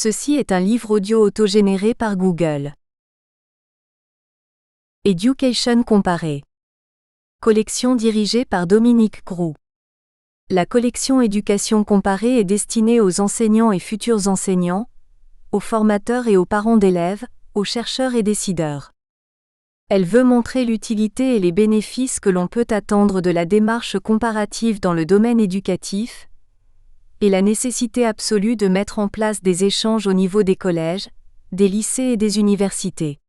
Ceci est un livre audio autogénéré par Google. Education comparée. Collection dirigée par Dominique Groux. La collection Éducation comparée est destinée aux enseignants et futurs enseignants, aux formateurs et aux parents d'élèves, aux chercheurs et décideurs. Elle veut montrer l'utilité et les bénéfices que l'on peut attendre de la démarche comparative dans le domaine éducatif, et la nécessité absolue de mettre en place des échanges au niveau des collèges, des lycées et des universités.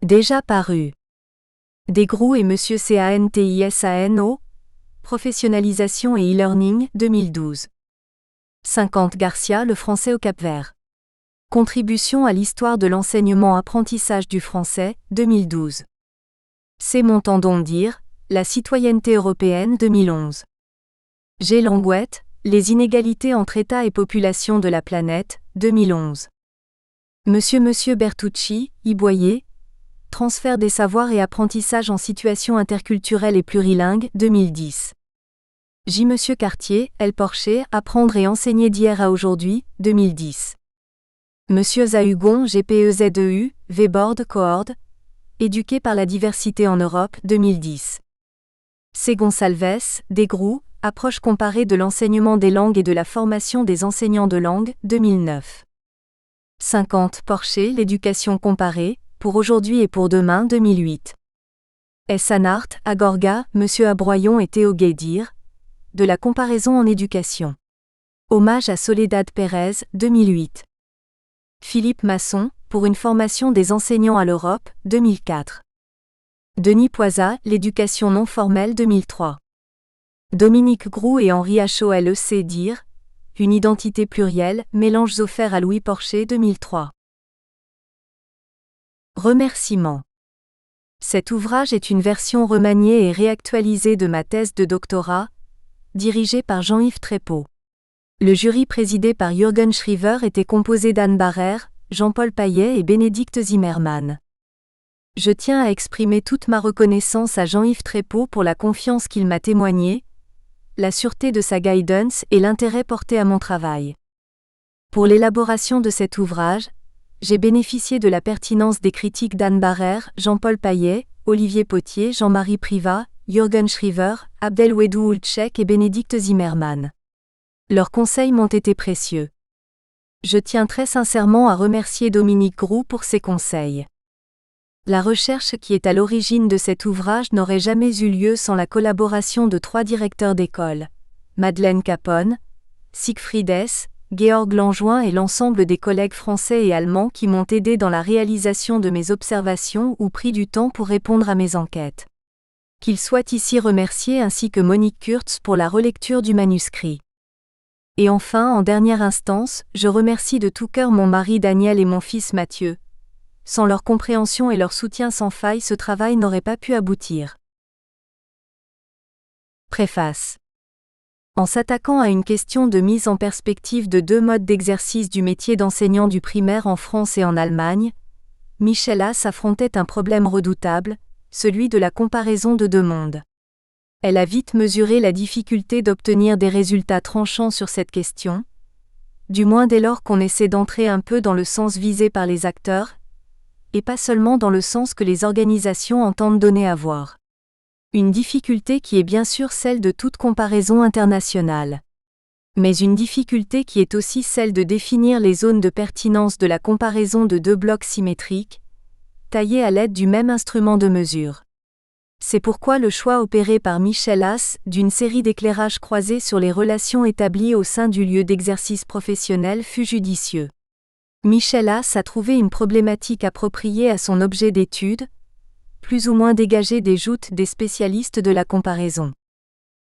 Déjà paru. Groux et M. Cantisano, Professionnalisation et e-learning, 2012. 50 Garcia, le français au Cap-Vert. Contribution à l'histoire de l'enseignement-apprentissage du français, 2012. C'est m'entendons dire, la citoyenneté européenne, 2011. G. Langouette, les inégalités entre États et populations de la planète, 2011. Monsieur Bertucci, Iboyer, Transfert des savoirs et apprentissage en situation interculturelle et plurilingue, 2010. J. Monsieur Cartier, L. Porcher, Apprendre et enseigner d'hier à aujourd'hui, 2010. Monsieur Zahugon, GPEZEU, Vbord, Coord, Éduqué par la diversité en Europe, 2010. C. Gonsalves, Groux, Approche comparée de l'enseignement des langues et de la formation des enseignants de langue, 2009. 50 Porcher, l'éducation comparée, pour aujourd'hui et pour demain, 2008. S. Anart, Agorga, Monsieur Abroyon et Théo Guédir, de la comparaison en éducation. Hommage à Soledad Pérez, 2008. Philippe Masson, pour une formation des enseignants à l'Europe, 2004. Denis Poisat, l'éducation non formelle, 2003. Dominique Groux et Henri Hachaud LEC dire, une identité plurielle, mélanges offerts à Louis Porcher, 2003. Remerciements. Cet ouvrage est une version remaniée et réactualisée de ma thèse de doctorat, dirigée par Jean-Yves Trépeau. Le jury présidé par Jürgen Schriever était composé d'Anne Barrère, Jean-Paul Paillet et Bénédicte Zimmermann. Je tiens à exprimer toute ma reconnaissance à Jean-Yves Trépeau pour la confiance qu'il m'a témoignée, la sûreté de sa guidance et l'intérêt porté à mon travail. Pour l'élaboration de cet ouvrage, j'ai bénéficié de la pertinence des critiques d'Anne Barrère, Jean-Paul Paillet, Olivier Potier, Jean-Marie Privat, Jürgen Schriever, Abdelwedou Ulchek et Bénédicte Zimmermann. Leurs conseils m'ont été précieux. Je tiens très sincèrement à remercier Dominique Groux pour ses conseils. La recherche qui est à l'origine de cet ouvrage n'aurait jamais eu lieu sans la collaboration de 3 directeurs d'école, Madeleine Capone, Siegfried Hess, Georg Langevin et l'ensemble des collègues français et allemands qui m'ont aidé dans la réalisation de mes observations ou pris du temps pour répondre à mes enquêtes. Qu'ils soient ici remerciés ainsi que Monique Kurtz pour la relecture du manuscrit. Et enfin, en dernière instance, je remercie de tout cœur mon mari Daniel et mon fils Mathieu. Sans leur compréhension et leur soutien sans faille, ce travail n'aurait pas pu aboutir. Préface. En s'attaquant à une question de mise en perspective de 2 modes d'exercice du métier d'enseignant du primaire en France et en Allemagne, Michel Haas affrontait un problème redoutable, celui de la comparaison de 2 mondes. Elle a vite mesuré la difficulté d'obtenir des résultats tranchants sur cette question, du moins dès lors qu'on essaie d'entrer un peu dans le sens visé par les acteurs, et pas seulement dans le sens que les organisations entendent donner à voir. Une difficulté qui est bien sûr celle de toute comparaison internationale. Mais une difficulté qui est aussi celle de définir les zones de pertinence de la comparaison de 2 blocs symétriques, taillés à l'aide du même instrument de mesure. C'est pourquoi le choix opéré par Michel Haas d'une série d'éclairages croisés sur les relations établies au sein du lieu d'exercice professionnel fut judicieux. Michel Haas a trouvé une problématique appropriée à son objet d'étude, plus ou moins dégagée des joutes des spécialistes de la comparaison.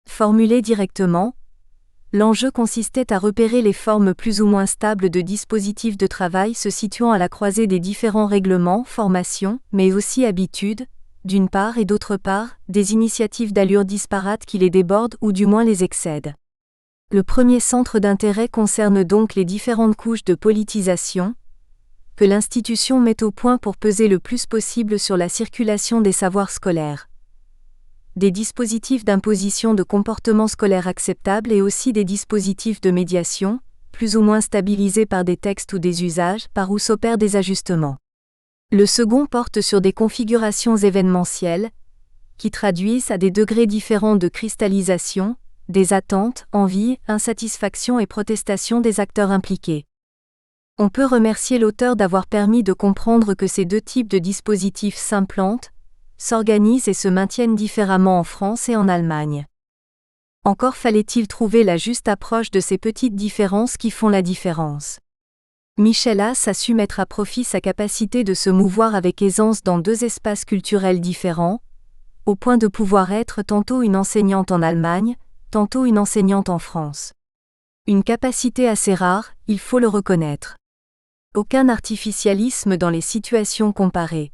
Formulé directement, l'enjeu consistait à repérer les formes plus ou moins stables de dispositifs de travail se situant à la croisée des différents règlements, formations, mais aussi habitudes, d'une part et d'autre part, des initiatives d'allure disparate qui les débordent ou du moins les excèdent. Le premier centre d'intérêt concerne donc les différentes couches de politisation que l'institution met au point pour peser le plus possible sur la circulation des savoirs scolaires. Des dispositifs d'imposition de comportements scolaires acceptables et aussi des dispositifs de médiation, plus ou moins stabilisés par des textes ou des usages, par où s'opèrent des ajustements. Le second porte sur des configurations événementielles, qui traduisent à des degrés différents de cristallisation, des attentes, envies, insatisfactions et protestations des acteurs impliqués. On peut remercier l'auteur d'avoir permis de comprendre que ces deux types de dispositifs s'implantent, s'organisent et se maintiennent différemment en France et en Allemagne. Encore fallait-il trouver la juste approche de ces petites différences qui font la différence. Michel Haas a su mettre à profit sa capacité de se mouvoir avec aisance dans deux espaces culturels différents, au point de pouvoir être tantôt une enseignante en Allemagne, tantôt une enseignante en France. Une capacité assez rare, il faut le reconnaître. Aucun artificialisme dans les situations comparées.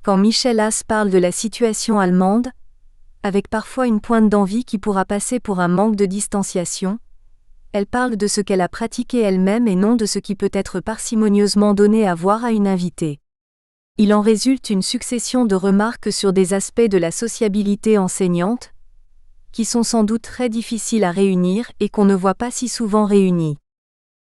Quand Michel Haas parle de la situation allemande, avec parfois une pointe d'envie qui pourra passer pour un manque de distanciation, elle parle de ce qu'elle a pratiqué elle-même et non de ce qui peut être parcimonieusement donné à voir à une invitée. Il en résulte une succession de remarques sur des aspects de la sociabilité enseignante, qui sont sans doute très difficiles à réunir et qu'on ne voit pas si souvent réunis.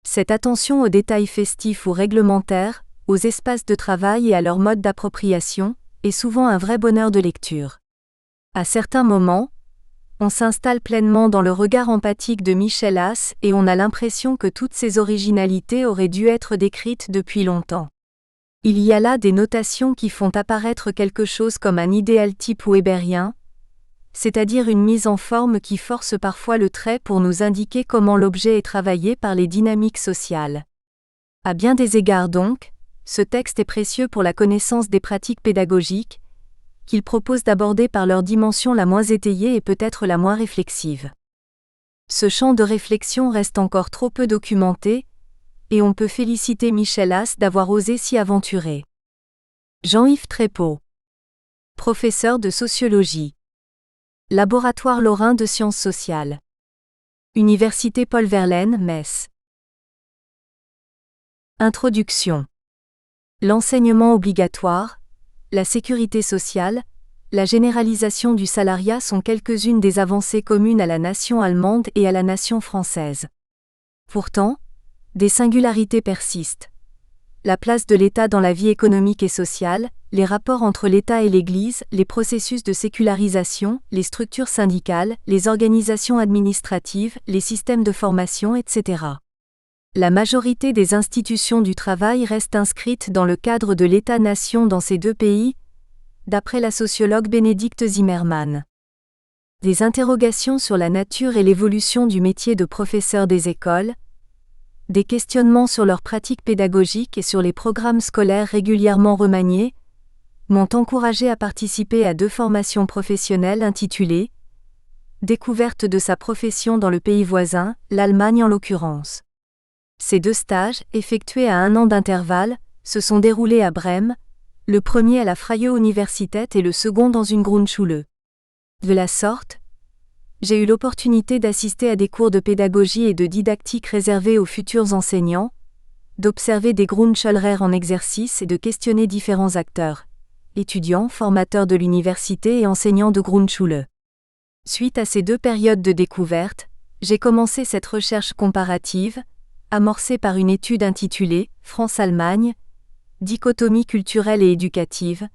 Cette attention aux détails festifs ou réglementaires, aux espaces de travail et à leur mode d'appropriation, est souvent un vrai bonheur de lecture. À certains moments, on s'installe pleinement dans le regard empathique de Michel Haas et on a l'impression que toutes ces originalités auraient dû être décrites depuis longtemps. Il y a là des notations qui font apparaître quelque chose comme un idéal type wébérien, c'est-à-dire une mise en forme qui force parfois le trait pour nous indiquer comment l'objet est travaillé par les dynamiques sociales. À bien des égards donc, ce texte est précieux pour la connaissance des pratiques pédagogiques, qu'il propose d'aborder par leur dimension la moins étayée et peut-être la moins réflexive. Ce champ de réflexion reste encore trop peu documenté, et on peut féliciter Michel Haas d'avoir osé s'y aventurer. Jean-Yves Trépeau. Professeur de sociologie. Laboratoire lorrain de sciences sociales. Université Paul Verlaine, Metz. Introduction. L'enseignement obligatoire, la sécurité sociale, la généralisation du salariat sont quelques-unes des avancées communes à la nation allemande et à la nation française. Pourtant, des singularités persistent. La place de l'État dans la vie économique et sociale, les rapports entre l'État et l'Église, les processus de sécularisation, les structures syndicales, les organisations administratives, les systèmes de formation, etc. La majorité des institutions du travail restent inscrites dans le cadre de l'État-nation dans ces deux pays, d'après la sociologue Bénédicte Zimmermann. Des interrogations sur la nature et l'évolution du métier de professeur des écoles, des questionnements sur leurs pratiques pédagogiques et sur les programmes scolaires régulièrement remaniés, m'ont encouragé à participer à deux formations professionnelles intitulées « Découverte de sa profession dans le pays voisin, l'Allemagne en l'occurrence ». Ces deux stages, effectués à 1 an d'intervalle, se sont déroulés à Brême, le premier à la Freie Universität et le second dans une Grundschule. De la sorte, j'ai eu l'opportunité d'assister à des cours de pédagogie et de didactique réservés aux futurs enseignants, d'observer des Grundschullehrer en exercice et de questionner différents acteurs, étudiants, formateurs de l'université et enseignants de Grundschule. Suite à ces deux périodes de découverte, j'ai commencé cette recherche comparative, amorcée par une étude intitulée « France-Allemagne, dichotomie culturelle et éducative »,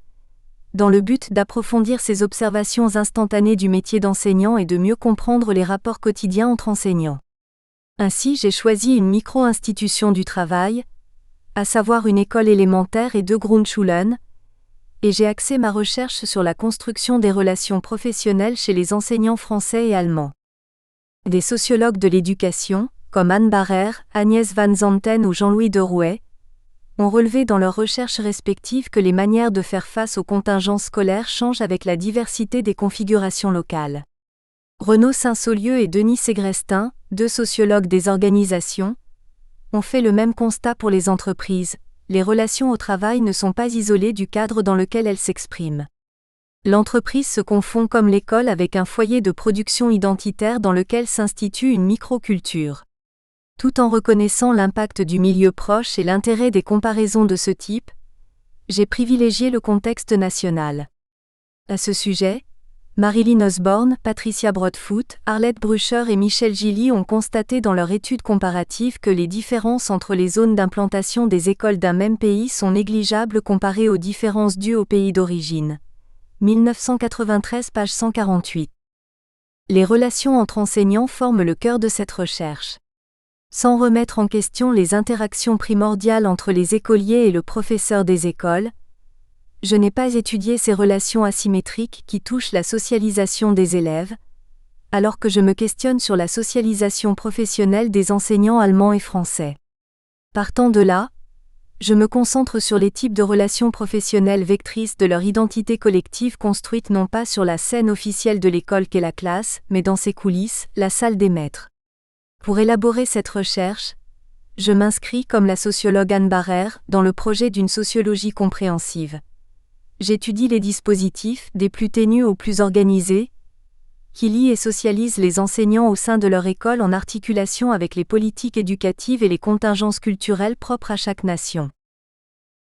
dans le but d'approfondir ces observations instantanées du métier d'enseignant et de mieux comprendre les rapports quotidiens entre enseignants. Ainsi j'ai choisi une micro-institution du travail, à savoir une école élémentaire et 2 Grundschulen, et j'ai axé ma recherche sur la construction des relations professionnelles chez les enseignants français et allemands. Des sociologues de l'éducation, comme Anne Barrer, Agnès Van Zanten ou Jean-Louis Derouet, ont relevé dans leurs recherches respectives que les manières de faire face aux contingences scolaires changent avec la diversité des configurations locales. Renaud Saint-Saulieu et Denis Ségrestin, deux sociologues des organisations, ont fait le même constat pour les entreprises. Les relations au travail ne sont pas isolées du cadre dans lequel elles s'expriment. L'entreprise se confond comme l'école avec un foyer de production identitaire dans lequel s'institue une microculture. Tout en reconnaissant l'impact du milieu proche et l'intérêt des comparaisons de ce type, j'ai privilégié le contexte national. À ce sujet, Marilyn Osborne, Patricia Broadfoot, Arlette Brucher et Michel Gilly ont constaté dans leur étude comparative que les différences entre les zones d'implantation des écoles d'un même pays sont négligeables comparées aux différences dues au pays d'origine. 1993 page 148. Les relations entre enseignants forment le cœur de cette recherche. Sans remettre en question les interactions primordiales entre les écoliers et le professeur des écoles, je n'ai pas étudié ces relations asymétriques qui touchent la socialisation des élèves, alors que je me questionne sur la socialisation professionnelle des enseignants allemands et français. Partant de là, je me concentre sur les types de relations professionnelles vectrices de leur identité collective construite non pas sur la scène officielle de l'école qu'est la classe, mais dans ses coulisses, la salle des maîtres. Pour élaborer cette recherche, je m'inscris comme la sociologue Anne Barrère dans le projet d'une sociologie compréhensive. J'étudie les dispositifs, des plus ténus aux plus organisés, qui lient et socialisent les enseignants au sein de leur école en articulation avec les politiques éducatives et les contingences culturelles propres à chaque nation.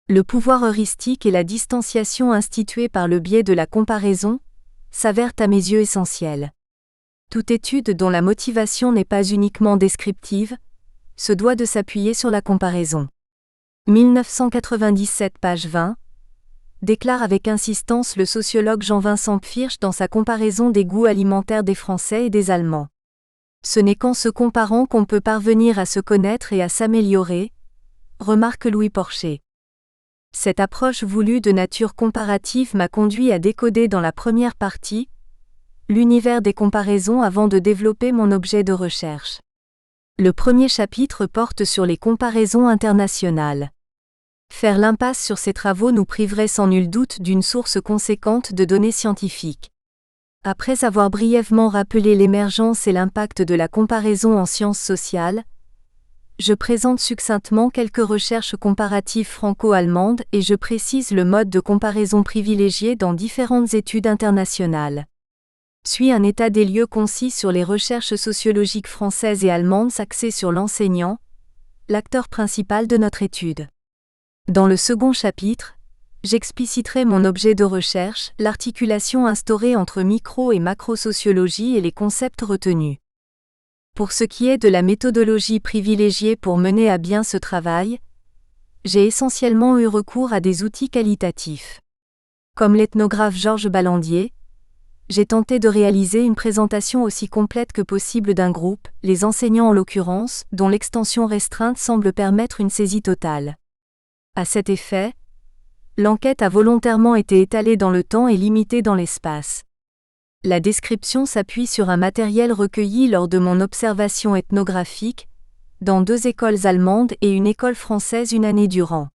Le pouvoir heuristique et la distanciation instituée par le biais de la comparaison s'avèrent à mes yeux essentiels. Toute étude dont la motivation n'est pas uniquement descriptive se doit de s'appuyer sur la comparaison. 1997 page 20 déclare avec insistance le sociologue Jean-Vincent Pfirsch dans sa comparaison des goûts alimentaires des Français et des Allemands. Ce n'est qu'en se comparant qu'on peut parvenir à se connaître et à s'améliorer, remarque Louis Porcher. Cette approche voulue de nature comparative m'a conduit à décoder dans la première partie l'univers des comparaisons avant de développer mon objet de recherche. Le premier chapitre porte sur les comparaisons internationales. Faire l'impasse sur ces travaux nous priverait sans nul doute d'une source conséquente de données scientifiques. Après avoir brièvement rappelé l'émergence et l'impact de la comparaison en sciences sociales, je présente succinctement quelques recherches comparatives franco-allemandes et je précise le mode de comparaison privilégié dans différentes études internationales. Suit un état des lieux concis sur les recherches sociologiques françaises et allemandes axées sur l'enseignant, l'acteur principal de notre étude. Dans le second chapitre, j'expliciterai mon objet de recherche, l'articulation instaurée entre micro- et macro-sociologie et les concepts retenus. Pour ce qui est de la méthodologie privilégiée pour mener à bien ce travail, j'ai essentiellement eu recours à des outils qualitatifs. Comme l'ethnographe Georges Ballandier, j'ai tenté de réaliser une présentation aussi complète que possible d'un groupe, les enseignants en l'occurrence, dont l'extension restreinte semble permettre une saisie totale. À cet effet, l'enquête a volontairement été étalée dans le temps et limitée dans l'espace. La description s'appuie sur un matériel recueilli lors de mon observation ethnographique, dans 2 écoles allemandes et une école française une année durant.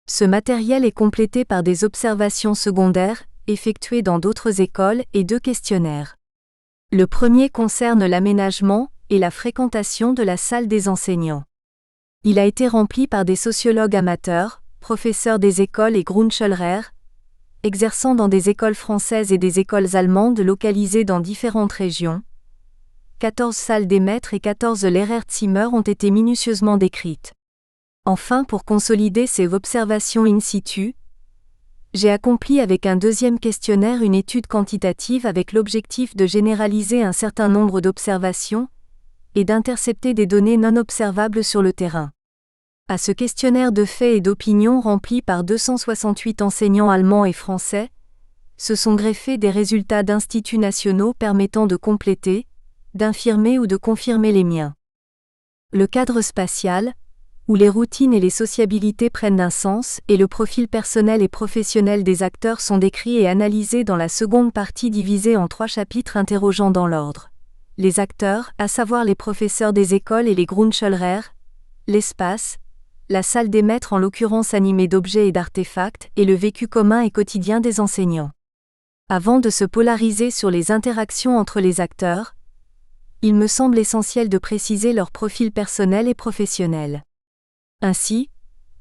Ce matériel est complété par des observations secondaires, effectuées dans d'autres écoles, et 2 questionnaires. Le premier concerne l'aménagement et la fréquentation de la salle des enseignants. Il a été rempli par des sociologues amateurs, professeurs des écoles et Grundschullehrer, exerçant dans des écoles françaises et des écoles allemandes localisées dans différentes régions. 14 salles des maîtres et 14 Lehrerzimmer ont été minutieusement décrites. Enfin, pour consolider ces observations in situ, j'ai accompli avec un deuxième questionnaire une étude quantitative avec l'objectif de généraliser un certain nombre d'observations et d'intercepter des données non observables sur le terrain. À ce questionnaire de faits et d'opinion rempli par 268 enseignants allemands et français, se sont greffés des résultats d'instituts nationaux permettant de compléter, d'infirmer ou de confirmer les miens. Le cadre spatial, où les routines et les sociabilités prennent un sens, et le profil personnel et professionnel des acteurs sont décrits et analysés dans la seconde partie divisée en 3 chapitres interrogeant dans l'ordre. Les acteurs, à savoir les professeurs des écoles et les Grundschullehrer, l'espace, la salle des maîtres en l'occurrence animée d'objets et d'artefacts, et le vécu commun et quotidien des enseignants. Avant de se polariser sur les interactions entre les acteurs, il me semble essentiel de préciser leur profil personnel et professionnel. Ainsi,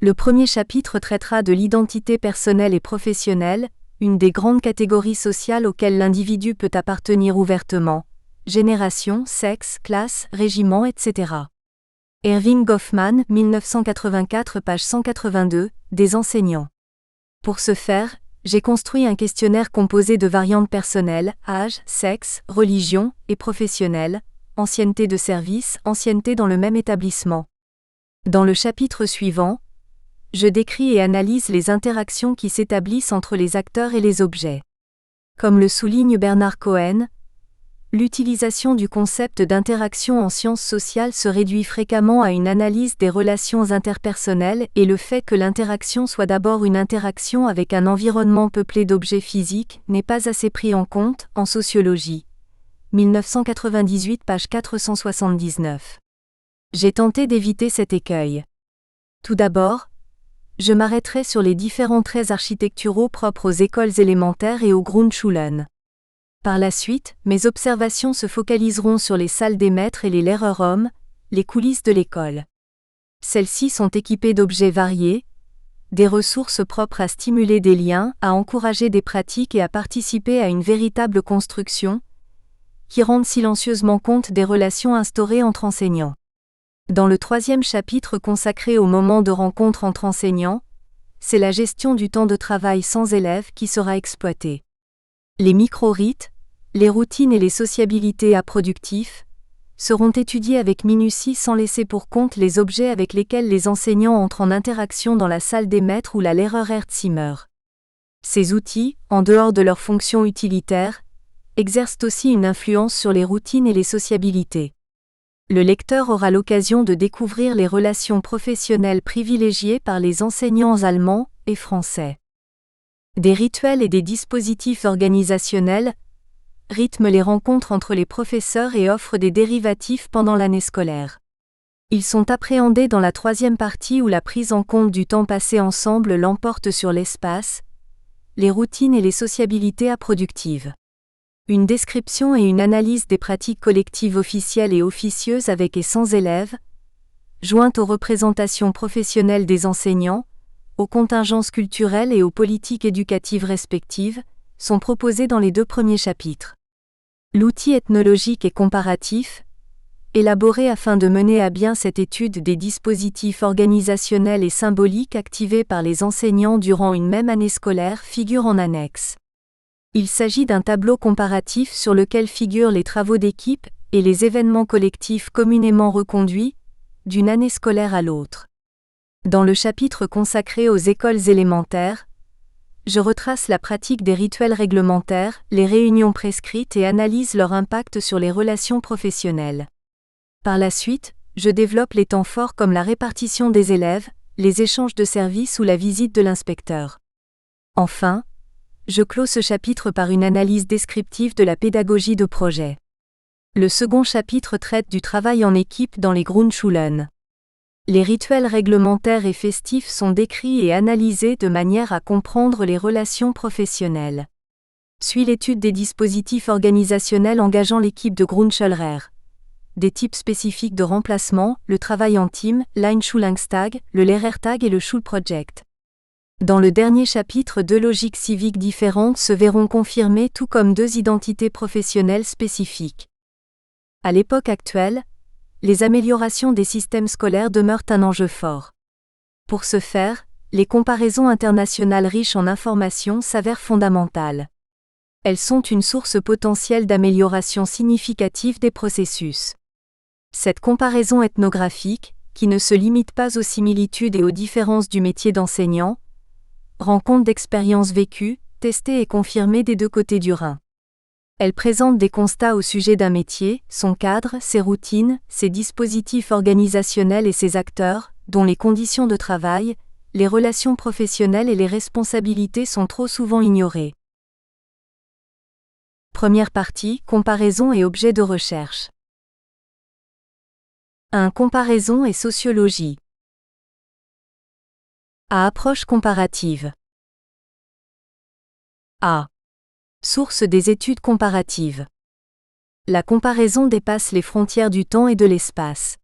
le premier chapitre traitera de l'identité personnelle et professionnelle, une des grandes catégories sociales auxquelles l'individu peut appartenir ouvertement, génération, sexe, classe, régiment, etc. Erving Goffman, 1984 page 182, des enseignants. Pour ce faire, J'ai construit un questionnaire composé de variantes personnelles, âge, sexe, religion et professionnelle, ancienneté de service, ancienneté dans le même établissement. Dans le chapitre suivant, je décris et analyse les interactions qui s'établissent entre les acteurs et les objets. Comme le souligne Bernard Cohen, l'utilisation du concept d'interaction en sciences sociales se réduit fréquemment à une analyse des relations interpersonnelles et le fait que l'interaction soit d'abord une interaction avec un environnement peuplé d'objets physiques n'est pas assez pris en compte en sociologie. 1998 page 479. J'ai tenté d'éviter cet écueil. Tout d'abord, je m'arrêterai sur les différents traits architecturaux propres aux écoles élémentaires et aux Grundschulen. Par la suite, mes observations se focaliseront sur les salles des maîtres et les Lehrerräume, les coulisses de l'école. Celles-ci sont équipées d'objets variés, des ressources propres à stimuler des liens, à encourager des pratiques et à participer à une véritable construction, qui rendent silencieusement compte des relations instaurées entre enseignants. Dans le 3e chapitre consacré au moment de rencontre entre enseignants, c'est la gestion du temps de travail sans élèves qui sera exploitée. Les micro-rites, les routines et les sociabilités productifs seront étudiés avec minutie sans laisser pour compte les objets avec lesquels les enseignants entrent en interaction dans la salle des maîtres ou la Lehrerzimmer. Ces outils, en dehors de leurs fonctions utilitaires, exercent aussi une influence sur les routines et les sociabilités. Le lecteur aura l'occasion de découvrir les relations professionnelles privilégiées par les enseignants allemands et français. Des rituels et des dispositifs organisationnels rythment les rencontres entre les professeurs et offrent des dérivatifs pendant l'année scolaire. Ils sont appréhendés dans la 3e partie où la prise en compte du temps passé ensemble l'emporte sur l'espace, les routines et les sociabilités productives. Une description et une analyse des pratiques collectives officielles et officieuses avec et sans élèves, jointes aux représentations professionnelles des enseignants, aux contingences culturelles et aux politiques éducatives respectives, sont proposées dans les 2 premiers chapitres. L'outil ethnologique et comparatif, élaboré afin de mener à bien cette étude des dispositifs organisationnels et symboliques activés par les enseignants durant une même année scolaire, figure en annexe. Il s'agit d'un tableau comparatif sur lequel figurent les travaux d'équipe et les événements collectifs communément reconduits, d'une année scolaire à l'autre. Dans le chapitre consacré aux écoles élémentaires, je retrace la pratique des rituels réglementaires, les réunions prescrites et analyse leur impact sur les relations professionnelles. Par la suite, je développe les temps forts comme la répartition des élèves, les échanges de services ou la visite de l'inspecteur. Enfin, je clôt ce chapitre par une analyse descriptive de la pédagogie de projet. Le second chapitre traite du travail en équipe dans les Grundschulen. Les rituels réglementaires et festifs sont décrits et analysés de manière à comprendre les relations professionnelles. Suit l'étude des dispositifs organisationnels engageant l'équipe de Grundschulrer. Des types spécifiques de remplacement, le travail en team, l'Einschulungstag, le Lehrertag et le Schulprojekt. Dans le dernier chapitre, 2 logiques civiques différentes se verront confirmées tout comme 2 identités professionnelles spécifiques. À l'époque actuelle, les améliorations des systèmes scolaires demeurent un enjeu fort. Pour ce faire, les comparaisons internationales riches en informations s'avèrent fondamentales. Elles sont une source potentielle d'amélioration significative des processus. Cette comparaison ethnographique, qui ne se limite pas aux similitudes et aux différences du métier d'enseignant, rend compte d'expériences vécues, testées et confirmées des 2 côtés du Rhin. Elle présente des constats au sujet d'un métier, son cadre, ses routines, ses dispositifs organisationnels et ses acteurs, dont les conditions de travail, les relations professionnelles et les responsabilités sont trop souvent ignorées. Première partie, comparaison et objet de recherche. 1. Comparaison et sociologie. A. Approche comparative. A. Source des études comparatives. La comparaison dépasse les frontières du temps et de l'espace.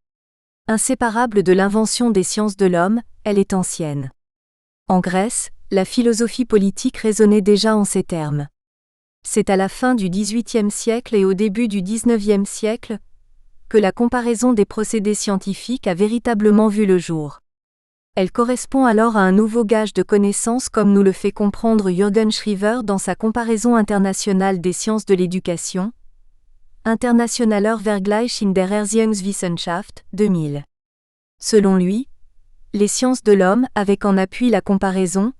Inséparable de l'invention des sciences de l'homme, elle est ancienne. En Grèce, la philosophie politique raisonnait déjà en ces termes. C'est à la fin du XVIIIe siècle et au début du XIXe siècle que la comparaison des procédés scientifiques a véritablement vu le jour. Elle correspond alors à un nouveau gage de connaissance comme nous le fait comprendre Jürgen Schriever dans sa comparaison internationale des sciences de l'éducation, Internationaler Vergleich in der Erziehungswissenschaft, 2000. Selon lui, les sciences de l'homme, avec en appui la comparaison,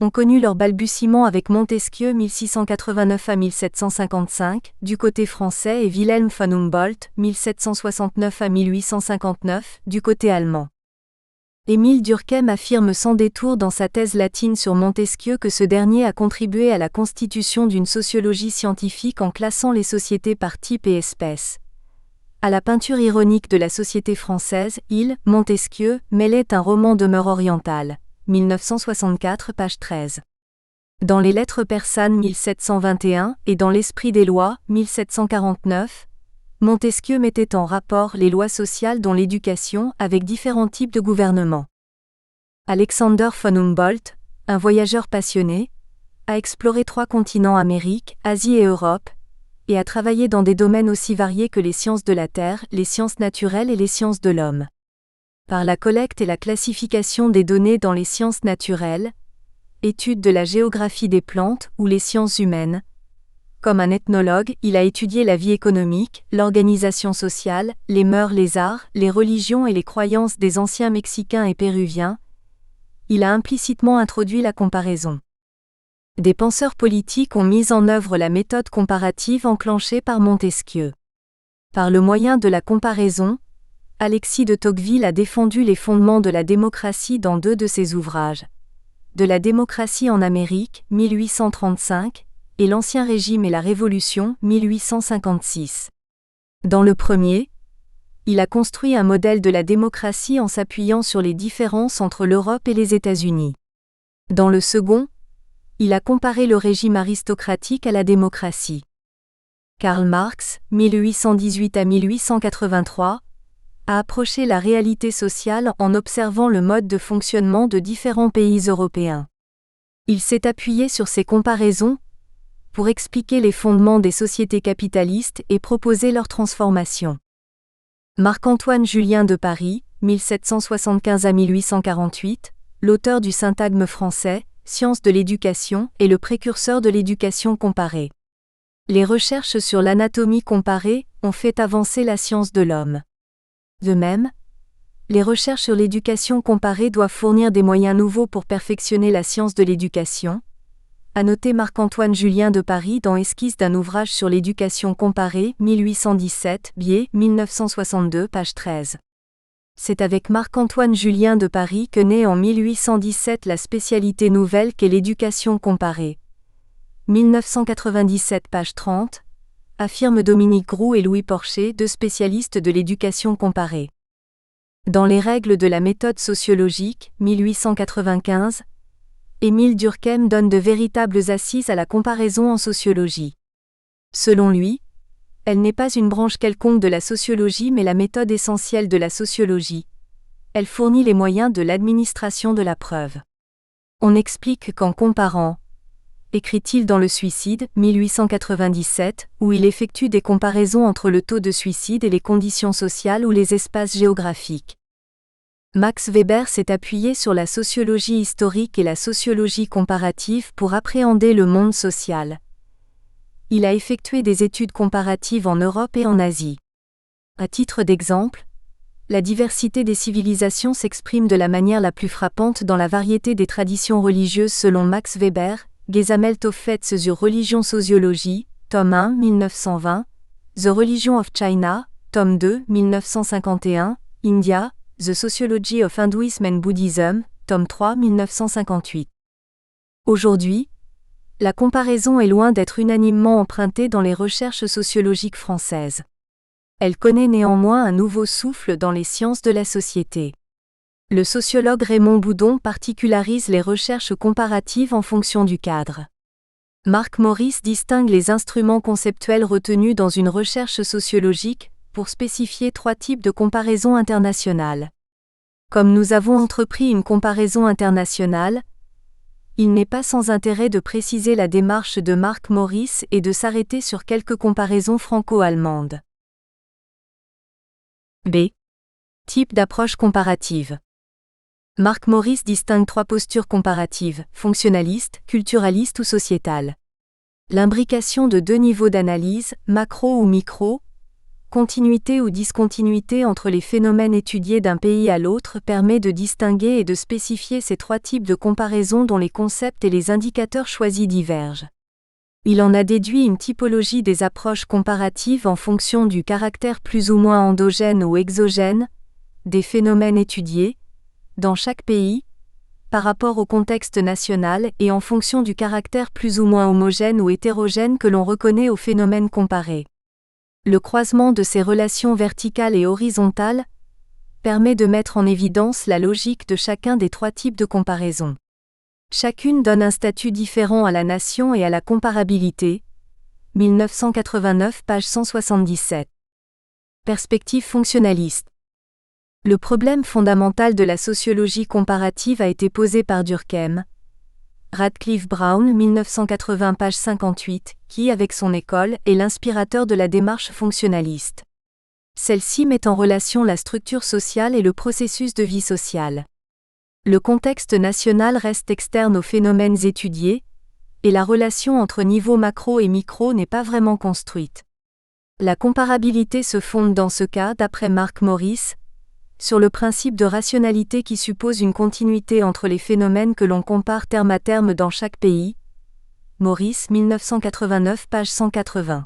ont connu leur balbutiement avec Montesquieu 1689 à 1755, du côté français et Wilhelm von Humboldt 1769 à 1859, du côté allemand. Émile Durkheim affirme sans détour dans sa thèse latine sur Montesquieu que ce dernier a contribué à la constitution d'une sociologie scientifique en classant les sociétés par type et espèce. À la peinture ironique de la société française, Montesquieu, mêlait un roman de mœurs orientales. 1964, page 13. Dans les lettres persanes 1721 et dans l'esprit des lois, 1749, Montesquieu mettait en rapport les lois sociales dont l'éducation avec différents types de gouvernement. Alexander von Humboldt, un voyageur passionné, a exploré 3 continents, Amérique, Asie et Europe, et a travaillé dans des domaines aussi variés que les sciences de la Terre, les sciences naturelles et les sciences de l'homme. Par la collecte et la classification des données dans les sciences naturelles, étude de la géographie des plantes ou les sciences humaines. Comme un ethnologue, il a étudié la vie économique, l'organisation sociale, les mœurs, les arts, les religions et les croyances des anciens Mexicains et Péruviens. Il a implicitement introduit la comparaison. Des penseurs politiques ont mis en œuvre la méthode comparative enclenchée par Montesquieu. Par le moyen de la comparaison, Alexis de Tocqueville a défendu les fondements de la démocratie dans 2 de ses ouvrages. De la démocratie en Amérique, 1835, et l'Ancien Régime et la Révolution, 1856. Dans le premier, il a construit un modèle de la démocratie en s'appuyant sur les différences entre l'Europe et les États-Unis. Dans le second, il a comparé le régime aristocratique à la démocratie. Karl Marx, 1818 à 1883, a approché la réalité sociale en observant le mode de fonctionnement de différents pays européens. Il s'est appuyé sur ces comparaisons pour expliquer les fondements des sociétés capitalistes et proposer leur transformation. Marc-Antoine Julien de Paris, 1775 à 1848, l'auteur du syntagme français, Sciences de l'éducation, est le précurseur de l'éducation comparée. Les recherches sur l'anatomie comparée ont fait avancer la science de l'homme. De même, les recherches sur l'éducation comparée doivent fournir des moyens nouveaux pour perfectionner la science de l'éducation, a noté Marc-Antoine Julien de Paris dans Esquisse d'un ouvrage sur l'éducation comparée, 1817, biais 1962, page 13. C'est avec Marc-Antoine Julien de Paris que naît en 1817 la spécialité nouvelle qu'est l'éducation comparée. 1997, page 30, affirment Dominique Groux et Louis Porcher, 2 spécialistes de l'éducation comparée. Dans les règles de la méthode sociologique, 1895, Émile Durkheim donne de véritables assises à la comparaison en sociologie. Selon lui, elle n'est pas une branche quelconque de la sociologie mais la méthode essentielle de la sociologie. Elle fournit les moyens de l'administration de la preuve. On explique qu'en comparant, écrit-il dans Le Suicide, 1897, où il effectue des comparaisons entre le taux de suicide et les conditions sociales ou les espaces géographiques. Max Weber s'est appuyé sur la sociologie historique et la sociologie comparative pour appréhender le monde social. Il a effectué des études comparatives en Europe et en Asie. À titre d'exemple, la diversité des civilisations s'exprime de la manière la plus frappante dans la variété des traditions religieuses selon Max Weber, Gesammeltauffet zur Religionssoziologie, tome 1, 1920, The Religion of China, tome 2, 1951, India, The Sociology of Hinduism and Buddhism, tome 3, 1958. Aujourd'hui, la comparaison est loin d'être unanimement empruntée dans les recherches sociologiques françaises. Elle connaît néanmoins un nouveau souffle dans les sciences de la société. Le sociologue Raymond Boudon particularise les recherches comparatives en fonction du cadre. Mark Morris distingue les instruments conceptuels retenus dans une recherche sociologique pour spécifier 3 types de comparaisons internationales. Comme nous avons entrepris une comparaison internationale, il n'est pas sans intérêt de préciser la démarche de Mark Morris et de s'arrêter sur quelques comparaisons franco-allemandes. B. Type d'approche comparative. Mark Morris distingue trois postures comparatives, fonctionnaliste, culturaliste ou sociétale. L'imbrication de deux niveaux d'analyse, macro ou micro, continuité ou discontinuité entre les phénomènes étudiés d'un pays à l'autre permet de distinguer et de spécifier ces trois types de comparaison dont les concepts et les indicateurs choisis divergent. Il en a déduit une typologie des approches comparatives en fonction du caractère plus ou moins endogène ou exogène des phénomènes étudiés, dans chaque pays, par rapport au contexte national et en fonction du caractère plus ou moins homogène ou hétérogène que l'on reconnaît aux phénomènes comparés. Le croisement de ces relations verticales et horizontales permet de mettre en évidence la logique de chacun des trois types de comparaison. Chacune donne un statut différent à la nation et à la comparabilité. 1989, page 177. Perspective fonctionnaliste. Le problème fondamental de la sociologie comparative a été posé par Durkheim. Radcliffe Brown, 1980, page 58, qui, avec son école, est l'inspirateur de la démarche fonctionnaliste. Celle-ci met en relation la structure sociale et le processus de vie sociale. Le contexte national reste externe aux phénomènes étudiés, et la relation entre niveaux macro et micro n'est pas vraiment construite. La comparabilité se fonde dans ce cas, d'après Mark Morris, sur le principe de rationalité qui suppose une continuité entre les phénomènes que l'on compare terme à terme dans chaque pays. Morris, 1989, page 180.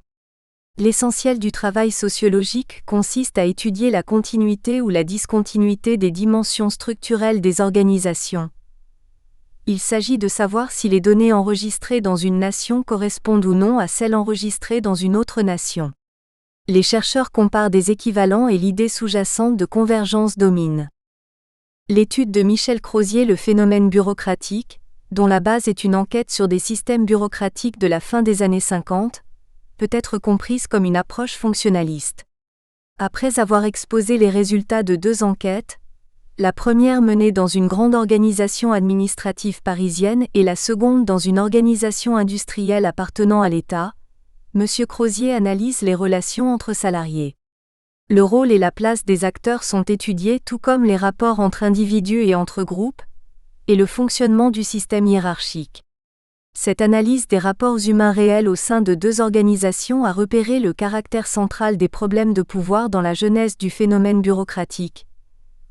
L'essentiel du travail sociologique consiste à étudier la continuité ou la discontinuité des dimensions structurelles des organisations. Il s'agit de savoir si les données enregistrées dans une nation correspondent ou non à celles enregistrées dans une autre nation. Les chercheurs comparent des équivalents et l'idée sous-jacente de convergence domine. L'étude de Michel Crozier, le phénomène bureaucratique, dont la base est une enquête sur des systèmes bureaucratiques de la fin des années 50, peut être comprise comme une approche fonctionnaliste. Après avoir exposé les résultats de deux enquêtes, la première menée dans une grande organisation administrative parisienne et la seconde dans une organisation industrielle appartenant à l'État, M. Crozier analyse les relations entre salariés. Le rôle et la place des acteurs sont étudiés tout comme les rapports entre individus et entre groupes, et le fonctionnement du système hiérarchique. Cette analyse des rapports humains réels au sein de deux organisations a repéré le caractère central des problèmes de pouvoir dans la genèse du phénomène bureaucratique.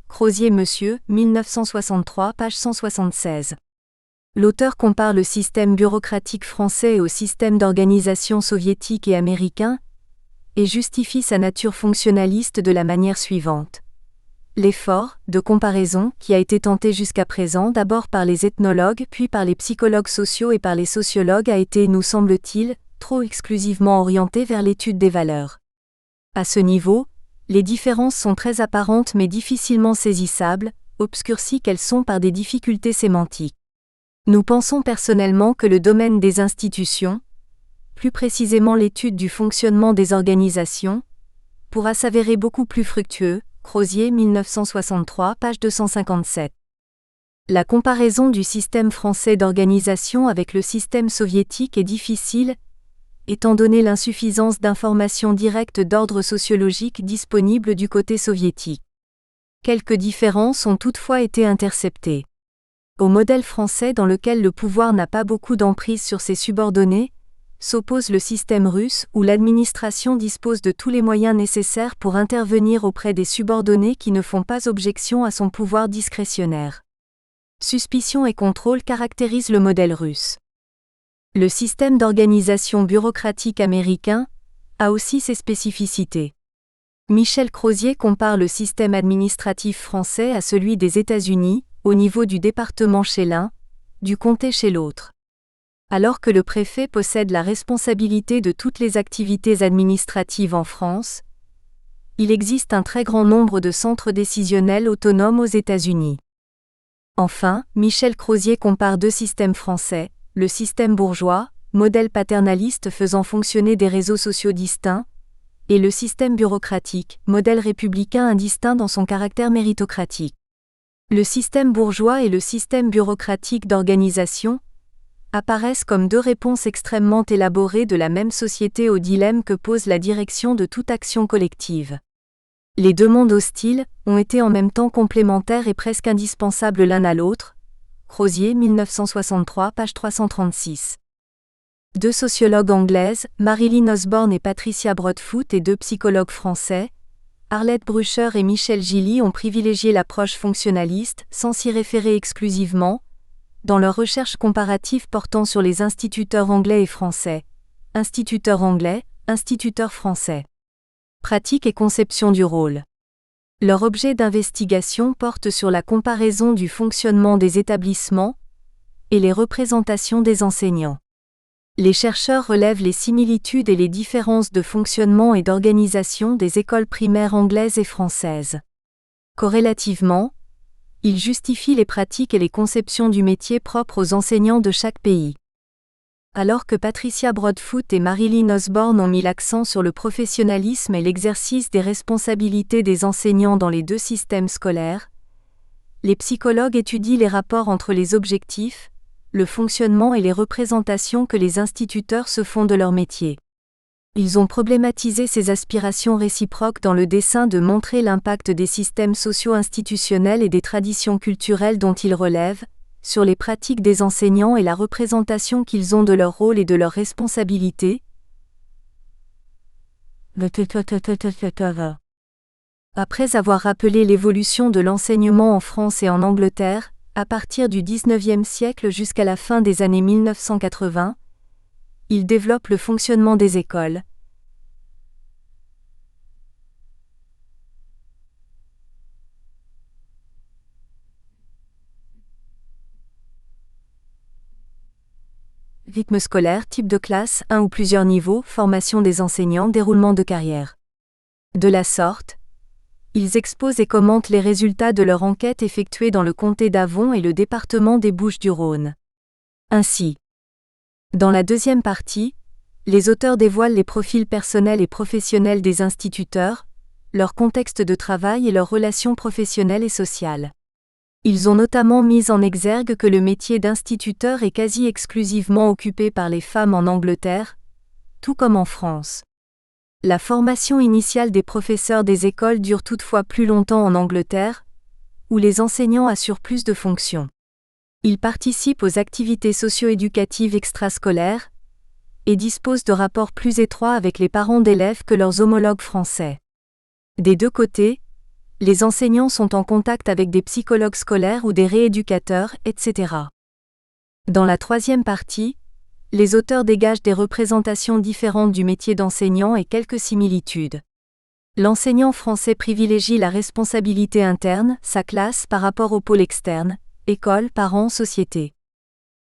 Crozier, Monsieur, 1963, page 176. L'auteur compare le système bureaucratique français au système d'organisation soviétique et américain, et justifie sa nature fonctionnaliste de la manière suivante. L'effort de comparaison, qui a été tenté jusqu'à présent d'abord par les ethnologues puis par les psychologues sociaux et par les sociologues a été, nous semble-t-il, trop exclusivement orienté vers l'étude des valeurs. À ce niveau, les différences sont très apparentes mais difficilement saisissables, obscurcies qu'elles sont par des difficultés sémantiques. Nous pensons personnellement que le domaine des institutions, plus précisément l'étude du fonctionnement des organisations, pourra s'avérer beaucoup plus fructueux. Crozier, 1963, page 257. La comparaison du système français d'organisation avec le système soviétique est difficile, étant donné l'insuffisance d'informations directes d'ordre sociologique disponibles du côté soviétique. Quelques différences ont toutefois été interceptées. Au modèle français dans lequel le pouvoir n'a pas beaucoup d'emprise sur ses subordonnés, s'oppose le système russe où l'administration dispose de tous les moyens nécessaires pour intervenir auprès des subordonnés qui ne font pas objection à son pouvoir discrétionnaire. Suspicion et contrôle caractérisent le modèle russe. Le système d'organisation bureaucratique américain a aussi ses spécificités. Michel Crozier compare le système administratif français à celui des États-Unis, au niveau du département chez l'un, du comté chez l'autre. Alors que le préfet possède la responsabilité de toutes les activités administratives en France, il existe un très grand nombre de centres décisionnels autonomes aux États-Unis. Enfin, Michel Crozier compare deux systèmes français, le système bourgeois, modèle paternaliste faisant fonctionner des réseaux sociaux distincts, et le système bureaucratique, modèle républicain indistinct dans son caractère méritocratique. Le système bourgeois et le système bureaucratique d'organisation apparaissent comme deux réponses extrêmement élaborées de la même société au dilemme que pose la direction de toute action collective. Les deux mondes hostiles ont été en même temps complémentaires et presque indispensables l'un à l'autre. Crozier, 1963, page 336. Deux sociologues anglaises, Marilyn Osborne et Patricia Broadfoot, et deux psychologues français, Arlette Brucher et Michel Gilly, ont privilégié l'approche fonctionnaliste, sans s'y référer exclusivement, dans leurs recherches comparatives portant sur les instituteurs anglais et français. Instituteurs anglais, instituteurs français. Pratique et conception du rôle. Leur objet d'investigation porte sur la comparaison du fonctionnement des établissements et les représentations des enseignants. Les chercheurs relèvent les similitudes et les différences de fonctionnement et d'organisation des écoles primaires anglaises et françaises. Corrélativement, ils justifient les pratiques et les conceptions du métier propres aux enseignants de chaque pays. Alors que Patricia Broadfoot et Marilyn Osborne ont mis l'accent sur le professionnalisme et l'exercice des responsabilités des enseignants dans les deux systèmes scolaires, les psychologues étudient les rapports entre les objectifs, le fonctionnement et les représentations que les instituteurs se font de leur métier. Ils ont problématisé ces aspirations réciproques dans le dessein de montrer l'impact des systèmes socio-institutionnels et des traditions culturelles dont ils relèvent, sur les pratiques des enseignants et la représentation qu'ils ont de leur rôle et de leurs responsabilités. Après avoir rappelé l'évolution de l'enseignement en France et en Angleterre, à partir du XIXe siècle jusqu'à la fin des années 1980, ils développent le fonctionnement des écoles. Rythme scolaire, type de classe, un ou plusieurs niveaux, formation des enseignants, déroulement de carrière. De la sorte, ils exposent et commentent les résultats de leur enquête effectuée dans le comté d'Avon et le département des Bouches-du-Rhône. Ainsi, dans la deuxième partie, les auteurs dévoilent les profils personnels et professionnels des instituteurs, leur contexte de travail et leurs relations professionnelles et sociales. Ils ont notamment mis en exergue que le métier d'instituteur est quasi exclusivement occupé par les femmes en Angleterre, tout comme en France. La formation initiale des professeurs des écoles dure toutefois plus longtemps en Angleterre, où les enseignants assurent plus de fonctions. Ils participent aux activités socio-éducatives extrascolaires et disposent de rapports plus étroits avec les parents d'élèves que leurs homologues français. Des deux côtés, les enseignants sont en contact avec des psychologues scolaires ou des rééducateurs, etc. Dans la troisième partie, les auteurs dégagent des représentations différentes du métier d'enseignant et quelques similitudes. L'enseignant français privilégie la responsabilité interne, sa classe par rapport au pôle externe, école, parents, société.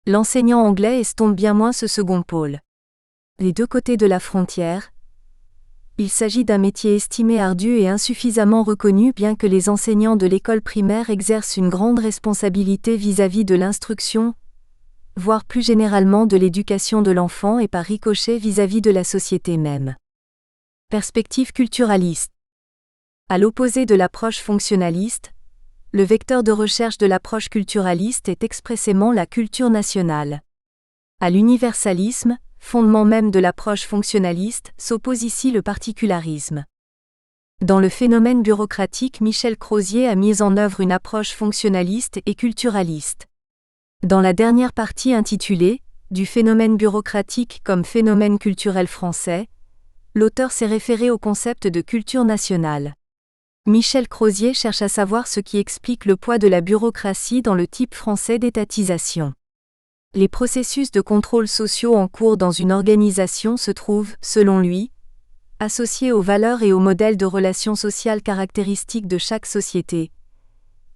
L'enseignant anglais estompe bien moins ce second pôle. Les deux côtés de la frontière, il s'agit d'un métier estimé ardu et insuffisamment reconnu bien que les enseignants de l'école primaire exercent une grande responsabilité vis-à-vis de l'instruction, voire plus généralement de l'éducation de l'enfant et par ricochet vis-à-vis de la société même. Perspective culturaliste. À l'opposé de l'approche fonctionnaliste, le vecteur de recherche de l'approche culturaliste est expressément la culture nationale. À l'universalisme, fondement même de l'approche fonctionnaliste, s'oppose ici le particularisme. Dans le phénomène bureaucratique, Michel Crozier a mis en œuvre une approche fonctionnaliste et culturaliste. Dans la dernière partie intitulée « Du phénomène bureaucratique comme phénomène culturel français », l'auteur s'est référé au concept de culture nationale. Michel Crozier cherche à savoir ce qui explique le poids de la bureaucratie dans le type français d'étatisation. Les processus de contrôle sociaux en cours dans une organisation se trouvent, selon lui, associés aux valeurs et aux modèles de relations sociales caractéristiques de chaque société.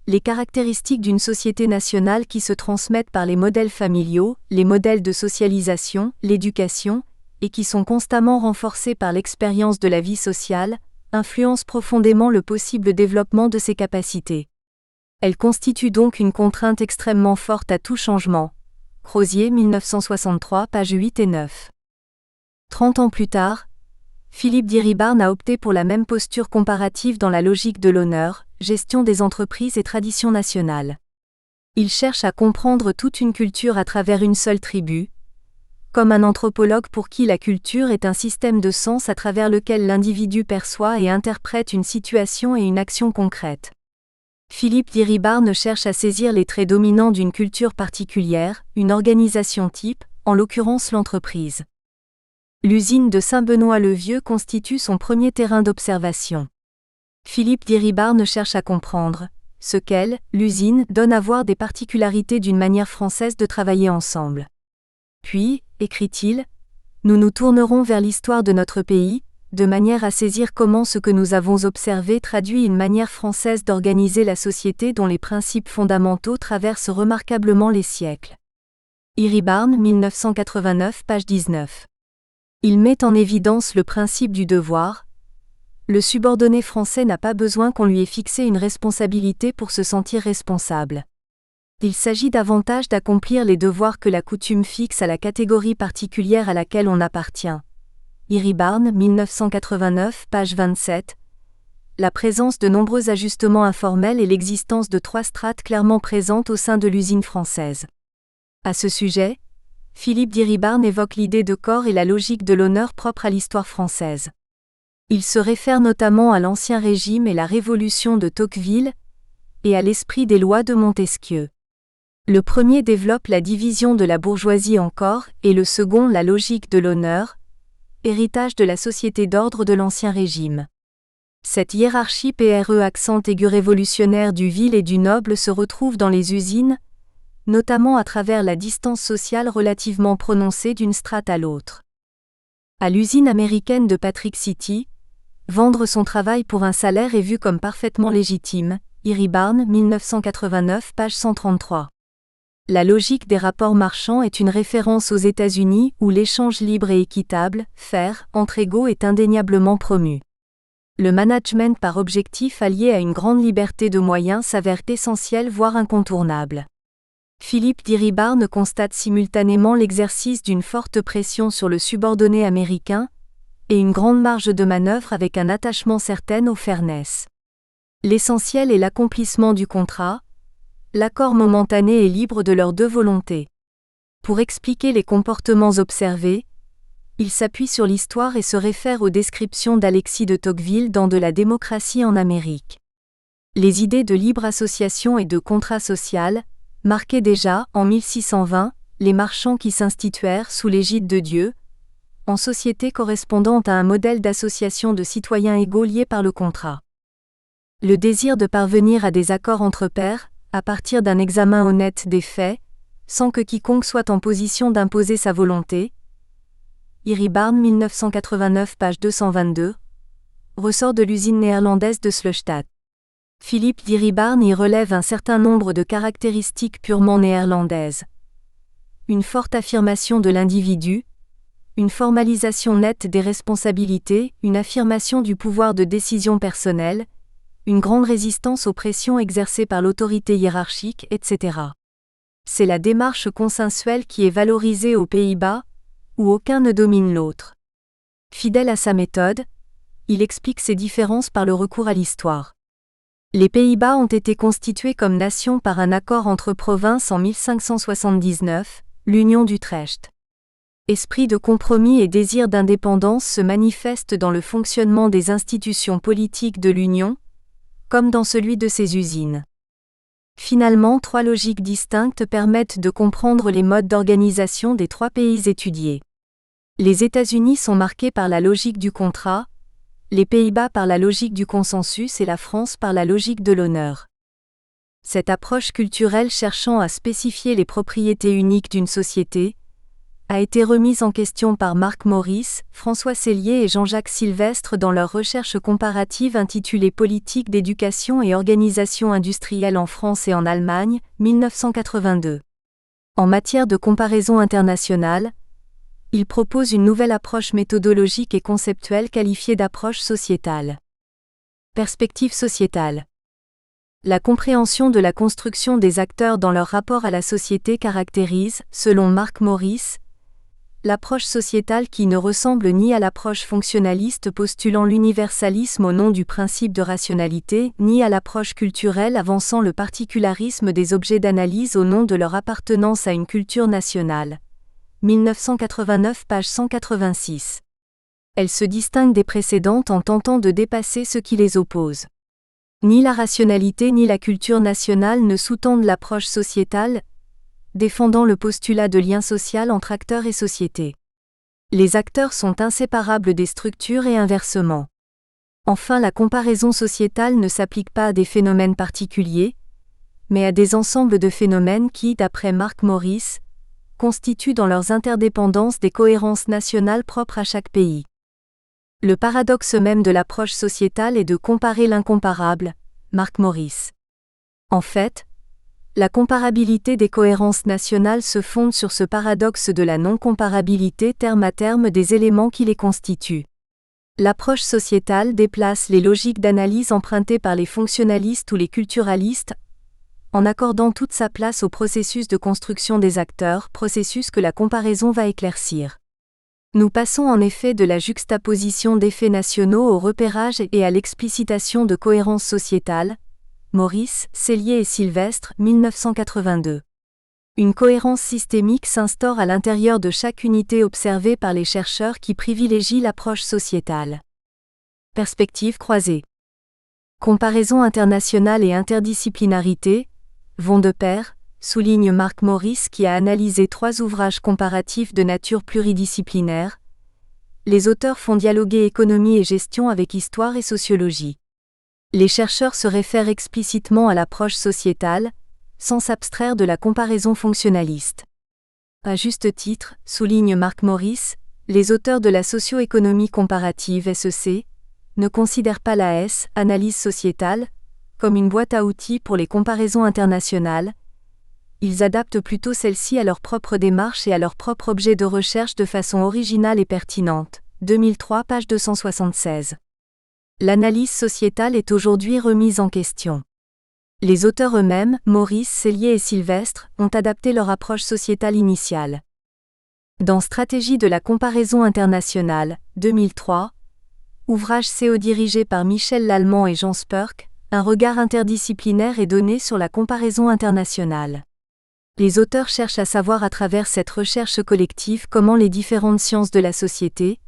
Les caractéristiques d'une société nationale qui se transmettent par les modèles familiaux, les modèles de socialisation, l'éducation, et qui sont constamment renforcés par l'expérience de la vie sociale, influencent profondément le possible développement de ces capacités. Elles constituent donc une contrainte extrêmement forte à tout changement. Crozier, 1963, pages 8 et 9. 30 ans plus tard, Philippe Diribarne a opté pour la même posture comparative dans la logique de l'honneur, gestion des entreprises et tradition nationale. Il cherche à comprendre toute une culture à travers une seule tribu, comme un anthropologue pour qui la culture est un système de sens à travers lequel l'individu perçoit et interprète une situation et une action concrète. Philippe Diribarne cherche à saisir les traits dominants d'une culture particulière, une organisation type, en l'occurrence l'entreprise. L'usine de Saint-Benoît-le-Vieux constitue son premier terrain d'observation. Philippe Diribarne cherche à comprendre ce qu'elle, l'usine, donne à voir des particularités d'une manière française de travailler ensemble. Puis, écrit-il, nous nous tournerons vers l'histoire de notre pays, de manière à saisir comment ce que nous avons observé traduit une manière française d'organiser la société dont les principes fondamentaux traversent remarquablement les siècles. Diribarne, 1989, page 19. Il met en évidence le principe du devoir. Le subordonné français n'a pas besoin qu'on lui ait fixé une responsabilité pour se sentir responsable. Il s'agit davantage d'accomplir les devoirs que la coutume fixe à la catégorie particulière à laquelle on appartient. Diribarne, 1989, page 27. La présence de nombreux ajustements informels et l'existence de 3 strates clairement présentes au sein de l'usine française. À ce sujet, Philippe Diribarne évoque l'idée de corps et la logique de l'honneur propre à l'histoire française. Il se réfère notamment à l'Ancien Régime et la Révolution de Tocqueville, et à l'esprit des lois de Montesquieu. Le premier développe la division de la bourgeoisie en corps, et le second la logique de l'honneur, héritage de la société d'ordre de l'Ancien Régime. Cette hiérarchie accent aigu révolutionnaire du vil et du noble se retrouve dans les usines, notamment à travers la distance sociale relativement prononcée d'une strate à l'autre. À l'usine américaine de Patrick City, vendre son travail pour un salaire est vu comme parfaitement légitime. Diribarne, 1989, page 133. La logique des rapports marchands est une référence aux États-Unis où l'échange libre et équitable, fair, entre égaux est indéniablement promu. Le management par objectif allié à une grande liberté de moyens s'avère essentiel voire incontournable. Philippe Diribarne constate simultanément l'exercice d'une forte pression sur le subordonné américain et une grande marge de manœuvre avec un attachement certain au fairness. L'essentiel est l'accomplissement du contrat, l'accord momentané est libre de leurs 2 volontés. Pour expliquer les comportements observés, il s'appuie sur l'histoire et se réfère aux descriptions d'Alexis de Tocqueville dans De la démocratie en Amérique. Les idées de libre association et de contrat social marquaient déjà, en 1620, les marchands qui s'instituèrent sous l'égide de Dieu, en société correspondant à un modèle d'association de citoyens égaux liés par le contrat. Le désir de parvenir à des accords entre pairs, à partir d'un examen honnête des faits, sans que quiconque soit en position d'imposer sa volonté. Diribarne, 1989, page 222, ressort de l'usine néerlandaise de Slugstad. Philippe Diribarne y relève un certain nombre de caractéristiques purement néerlandaises. Une forte affirmation de l'individu, une formalisation nette des responsabilités, une affirmation du pouvoir de décision personnelle, une grande résistance aux pressions exercées par l'autorité hiérarchique, etc. C'est la démarche consensuelle qui est valorisée aux Pays-Bas, où aucun ne domine l'autre. Fidèle à sa méthode, il explique ces différences par le recours à l'histoire. Les Pays-Bas ont été constitués comme nation par un accord entre provinces en 1579, l'Union d'Utrecht. Esprit de compromis et désir d'indépendance se manifestent dans le fonctionnement des institutions politiques de l'Union, comme dans celui de ses usines. Finalement, 3 logiques distinctes permettent de comprendre les modes d'organisation des 3 pays étudiés. Les États-Unis sont marqués par la logique du contrat, les Pays-Bas par la logique du consensus et la France par la logique de l'honneur. Cette approche culturelle cherchant à spécifier les propriétés uniques d'une société a été remise en question par Marc Maurice, François Sellier et Jean-Jacques Sylvestre dans leur recherche comparative intitulée Politique d'éducation et organisation industrielle en France et en Allemagne, 1982. En matière de comparaison internationale, il propose une nouvelle approche méthodologique et conceptuelle qualifiée d'approche sociétale. Perspective sociétale. La compréhension de la construction des acteurs dans leur rapport à la société caractérise, selon Marc Maurice, l'approche sociétale qui ne ressemble ni à l'approche fonctionnaliste postulant l'universalisme au nom du principe de rationalité, ni à l'approche culturelle avançant le particularisme des objets d'analyse au nom de leur appartenance à une culture nationale. 1989 page 186. Elle se distingue des précédentes en tentant de dépasser ce qui les oppose. Ni la rationalité ni la culture nationale ne sous-tendent l'approche sociétale, défendant le postulat de lien social entre acteurs et société. Les acteurs sont inséparables des structures et inversement. Enfin, la comparaison sociétale ne s'applique pas à des phénomènes particuliers, mais à des ensembles de phénomènes qui, d'après Mark Morris, constituent dans leurs interdépendances des cohérences nationales propres à chaque pays. Le paradoxe même de l'approche sociétale est de comparer l'incomparable, Mark Morris. En fait, la comparabilité des cohérences nationales se fonde sur ce paradoxe de la non-comparabilité terme à terme des éléments qui les constituent. L'approche sociétale déplace les logiques d'analyse empruntées par les fonctionnalistes ou les culturalistes, en accordant toute sa place au processus de construction des acteurs, processus que la comparaison va éclaircir. Nous passons en effet de la juxtaposition d'effets nationaux au repérage et à l'explicitation de cohérence sociétale. Morris, Sellier et Sylvestre, 1982. Une cohérence systémique s'instaure à l'intérieur de chaque unité observée par les chercheurs qui privilégient l'approche sociétale. Perspective croisée. Comparaison internationale et interdisciplinarité vont de pair, souligne Mark Morris qui a analysé 3 ouvrages comparatifs de nature pluridisciplinaire. Les auteurs font dialoguer économie et gestion avec histoire et sociologie. Les chercheurs se réfèrent explicitement à l'approche sociétale, sans s'abstraire de la comparaison fonctionnaliste. À juste titre, souligne Mark Morris, les auteurs de la socio-économie comparative SEC ne considèrent pas la analyse sociétale, comme une boîte à outils pour les comparaisons internationales. Ils adaptent plutôt celle-ci à leur propre démarche et à leur propre objet de recherche de façon originale et pertinente. 2003 page 276. L'analyse sociétale est aujourd'hui remise en question. Les auteurs eux-mêmes, Morris, Sellier et Sylvestre, ont adapté leur approche sociétale initiale. Dans Stratégie de la comparaison internationale, 2003, ouvrage CO dirigé par Michel Lallemand et Jean Spurk, un regard interdisciplinaire est donné sur la comparaison internationale. Les auteurs cherchent à savoir à travers cette recherche collective comment les différentes sciences de la société,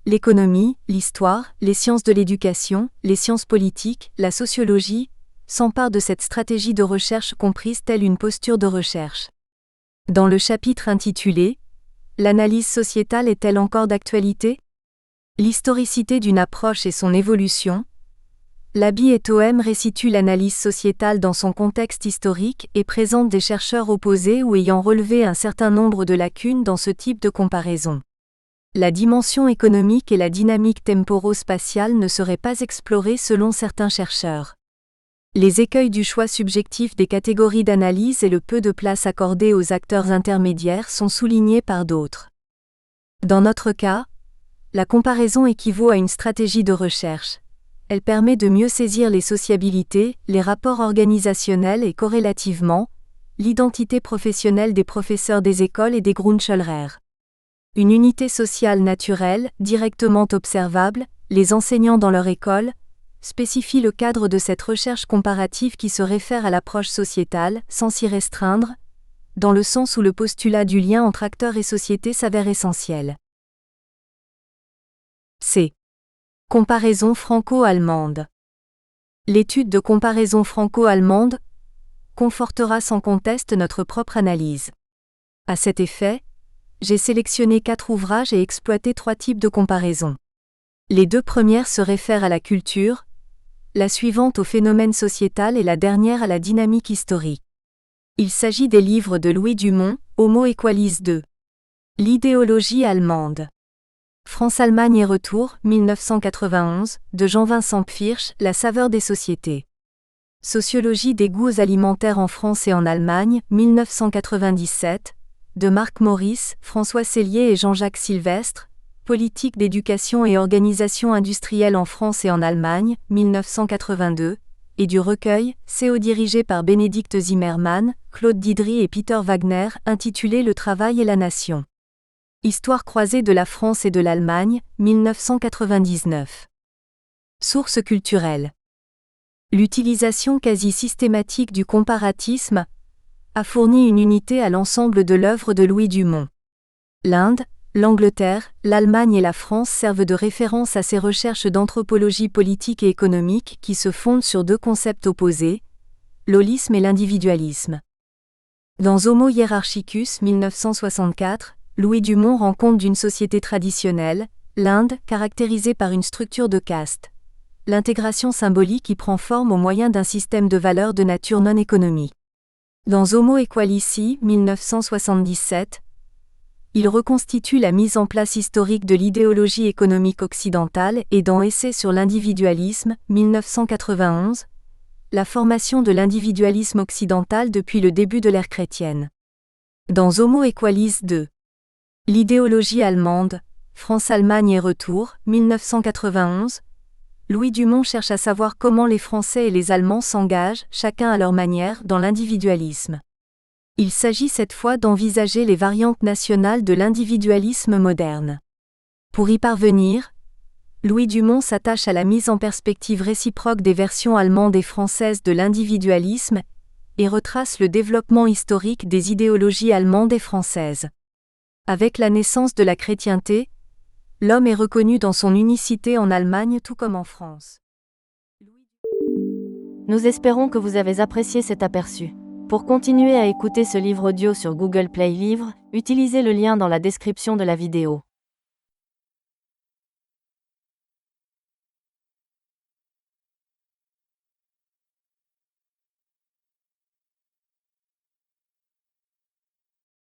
l'économie, l'histoire, les sciences de l'éducation, les sciences politiques, la sociologie, s'emparent de cette stratégie de recherche comprise telle une posture de recherche. Dans le chapitre intitulé « L'analyse sociétale est-elle encore d'actualité ? L'historicité d'une approche et son évolution », Laby et Toem restituent l'analyse sociétale dans son contexte historique et présentent des chercheurs opposés ou ayant relevé un certain nombre de lacunes dans ce type de comparaison. La dimension économique et la dynamique temporo-spatiale ne seraient pas explorées selon certains chercheurs. Les écueils du choix subjectif des catégories d'analyse et le peu de place accordée aux acteurs intermédiaires sont soulignés par d'autres. Dans notre cas, la comparaison équivaut à une stratégie de recherche. Elle permet de mieux saisir les sociabilités, les rapports organisationnels et corrélativement, l'identité professionnelle des professeurs des écoles et des Grundschullehrer. Une unité sociale naturelle, directement observable, les enseignants dans leur école, spécifie le cadre de cette recherche comparative qui se réfère à l'approche sociétale, sans s'y restreindre, dans le sens où le postulat du lien entre acteurs et société s'avère essentiel. C. Comparaison franco-allemande. L'étude de comparaison franco-allemande confortera sans conteste notre propre analyse. À cet effet, j'ai sélectionné 4 ouvrages et exploité 3 types de comparaison. Les 2 premières se réfèrent à la culture, la suivante au phénomène sociétal et la dernière à la dynamique historique. Il s'agit des livres de Louis Dumont, Homo Equalis 2. L'idéologie allemande. France-Allemagne et retour, 1991, de Jean-Vincent Pfirsch, La saveur des sociétés. Sociologie des goûts alimentaires en France et en Allemagne, 1997, de Mark Morris, François Sellier et Jean-Jacques Sylvestre, Politique d'éducation et organisation industrielle en France et en Allemagne, 1982, et du recueil, CO dirigé par Bénédicte Zimmermann, Claude Didry et Peter Wagner, intitulé Le travail et la nation. Histoire croisée de la France et de l'Allemagne, 1999. Sources culturelles. L'utilisation quasi systématique du comparatisme a fourni une unité à l'ensemble de l'œuvre de Louis Dumont. L'Inde, l'Angleterre, l'Allemagne et la France servent de référence à ces recherches d'anthropologie politique et économique qui se fondent sur deux concepts opposés, l'holisme et l'individualisme. Dans Homo hierarchicus 1964, Louis Dumont rend compte d'une société traditionnelle, l'Inde, caractérisée par une structure de caste. L'intégration symbolique y prend forme au moyen d'un système de valeurs de nature non économique. Dans Homo equalici 1977, il reconstitue la mise en place historique de l'idéologie économique occidentale et dans Essai sur l'individualisme 1991, la formation de l'individualisme occidental depuis le début de l'ère chrétienne. Dans Homo equalis 2, l'idéologie allemande, France-Allemagne et retour 1991, Louis Dumont cherche à savoir comment les Français et les Allemands s'engagent, chacun à leur manière, dans l'individualisme. Il s'agit cette fois d'envisager les variantes nationales de l'individualisme moderne. Pour y parvenir, Louis Dumont s'attache à la mise en perspective réciproque des versions allemande et française de l'individualisme et retrace le développement historique des idéologies allemandes et françaises. Avec la naissance de la chrétienté, l'homme est reconnu dans son unicité en Allemagne tout comme en France. Nous espérons que vous avez apprécié cet aperçu. Pour continuer à écouter ce livre audio sur Google Play Livres, utilisez le lien dans la description de la vidéo.